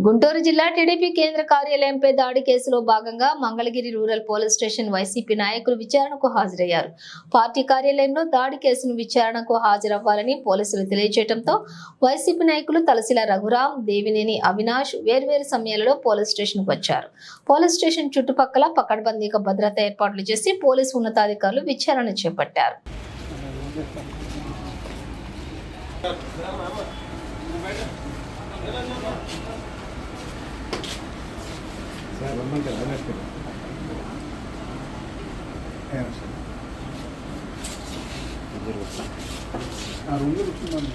గుంటూరు జిల్లా టీడీపీ కేంద్ర కార్యాలయంపై దాడి కేసులో భాగంగా Mangalagiri rural police station YCP నాయకులు విచారణకు హాజరయ్యారు. పార్టీ కార్యాలయంలో దాడి కేసును విచారణకు హాజరవ్వాలని పోలీసులు తెలియజేయడంతో వైసీపీ నాయకులు తలసిల రఘురాం, దేవినేని అవినాష్ వేర్వేరు సమయాలలో పోలీస్ స్టేషన్కు వచ్చారు. పోలీస్ స్టేషన్ చుట్టుపక్కల పకడ్బందీగా భద్రతా ఏర్పాట్లు చేసి పోలీసు ఉన్నతాధికారులు విచారణ చేపట్టారు. ఆ రూమ్లో కూర్చున్నాను.